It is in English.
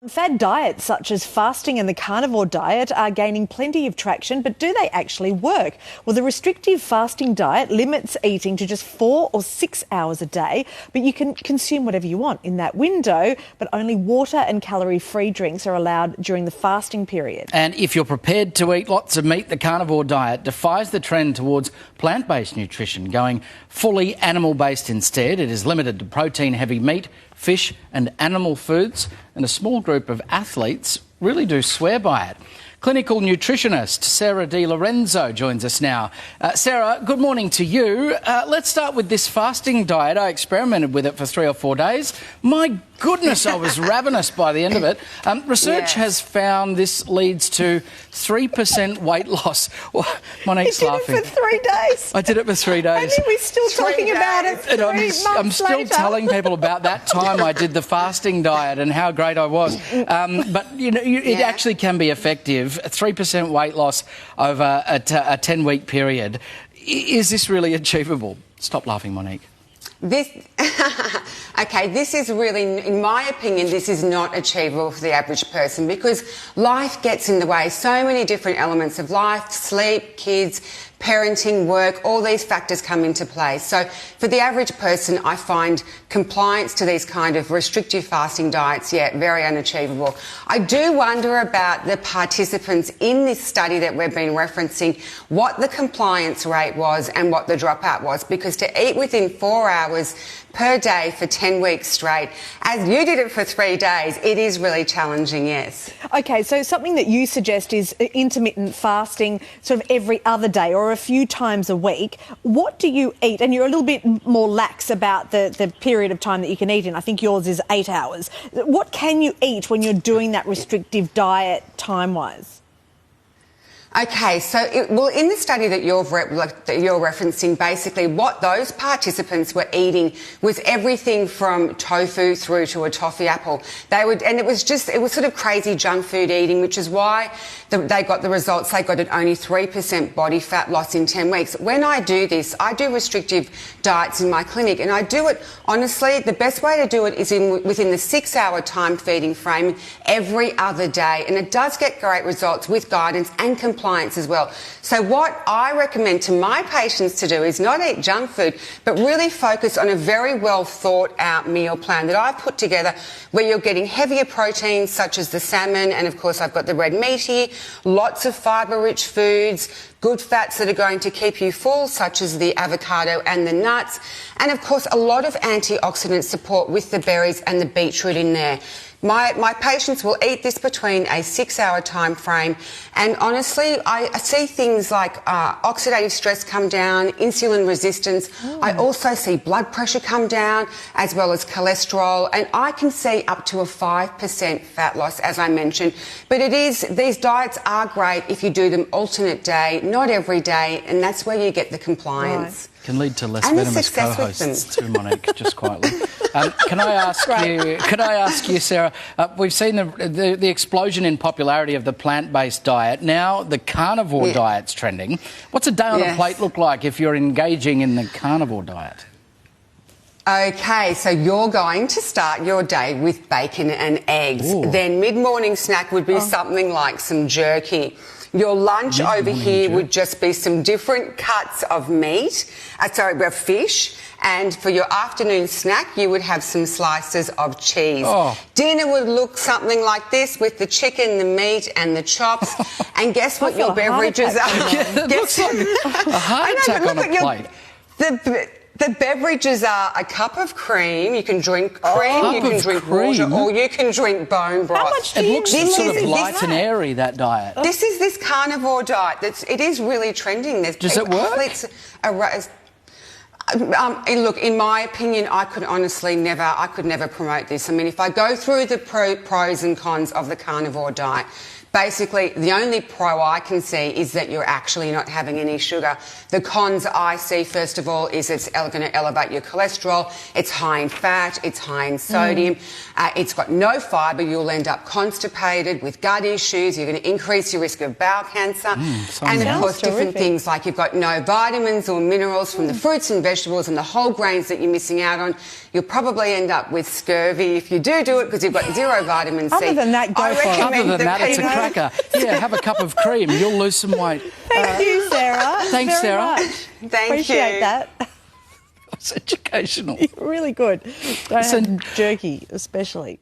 Fad diets such as fasting and the carnivore diet are gaining plenty of traction, but do they actually work? Well, the restrictive fasting diet limits eating to just 4 or 6 hours a day, but you can consume whatever you want in that window, but only water and calorie-free drinks are allowed during the fasting period. And if you're prepared to eat lots of meat, the carnivore diet defies the trend towards plant-based nutrition, going fully animal-based instead. It is limited to protein-heavy meat, fish and animal foods, and a small group of athletes really do swear by it. Clinical nutritionist Sarah Lorenzo joins us now. Sarah, good morning to you. Let's start with this fasting diet. I experimented with it for 3 or 4 days. My goodness, I was ravenous by the end of it. Research has found this leads to 3% weight loss. Well, Monique's laughing. You did it for 3 days. I did it for 3 days. I think we're still talking about it 3 months I'm still later. telling people about that time I did the fasting diet and how great I was. But, you know, it actually can be effective. 3% weight loss over a 10-week period. Is this really achievable? Stop laughing, Monique. This is really, in my opinion, this is not achievable for the average person because life gets in the way. So many different elements of life, sleep, kids, parenting, work, all these factors come into play. So for the average person, I find compliance to these kind of restrictive fasting diets, very unachievable. I do wonder about the participants in this study that we've been referencing, what the compliance rate was and what the dropout was, because to eat within 4 hours per day for 10 weeks straight, as you did it for 3 days, it is really challenging, yes. OK, so something that you suggest is intermittent fasting sort of every other day or a few times a week. What do you eat? And you're a little bit more lax about the period of time that you can eat in. I think yours is 8 hours. What can you eat when you're doing that restrictive diet time-wise? Okay, so in the study that you're referencing, basically what those participants were eating was everything from tofu through to a toffee apple. It was sort of crazy junk food eating, which is why they got the results. They got at only 3% body fat loss in 10 weeks. When I do this, I do restrictive diets in my clinic, and I do it, honestly, the best way to do it is within the 6-hour time feeding frame every other day, and it does get great results with guidance and compliance as well. So what I recommend to my patients to do is not eat junk food, but really focus on a very well thought out meal plan that I've put together where you're getting heavier proteins such as the salmon, and of course I've got the red meat here, lots of fibre rich foods, good fats that are going to keep you full such as the avocado and the nuts, and of course a lot of antioxidant support with the berries and the beetroot in there. My patients will eat this between a 6-hour time frame, and honestly, I see things like oxidative stress come down, insulin resistance. I also see blood pressure come down, as well as cholesterol, and I can see up to a 5% fat loss, as I mentioned. But these diets are great if you do them alternate day, not every day, and that's where you get the compliance. Right. Can lead to less venomous co-hosts too, Monique, just quietly. Can I ask you, Sarah, we've seen the explosion in popularity of the plant-based diet. Now the carnivore diet's trending. What's a day on a plate look like if you're engaging in the carnivore diet? Okay, so you're going to start your day with bacon and eggs. Ooh. Then mid-morning snack would be something like some jerky. Your lunch over here would just be some different cuts of meat, of fish. And for your afternoon snack, you would have some slices of cheese. Dinner would look something like this with the chicken, the meat and the chops. And guess what your beverages are? It looks like a heart attack on a plate. The beverages are a cup of cream. You can drink cream, you can drink water, or you can drink bone broth. How much do you looks sort of light and airy, that diet. This is this carnivore diet. It is really trending. Does it work? Look, in my opinion, I could never promote this. I mean, if I go through the pros and cons of the carnivore diet, Basically, the only pro I can see is that you're actually not having any sugar. The cons I see, first of all, is it's going to elevate your cholesterol. It's high in fat. It's high in sodium. It's got no fibre. You'll end up constipated with gut issues. You're going to increase your risk of bowel cancer. And, of course, different things like you've got no vitamins or minerals from the fruits and vegetables and the whole grains that you're missing out on. You'll probably end up with scurvy if you do it because you've got zero vitamin C. Other than that, go for it. Other than that, it's a cracker. Yeah, have a cup of cream. You'll lose some weight. Thank you, Sarah. Thanks, very Sarah. Much. Appreciate that. It's educational. Really good. Don't have jerky, especially.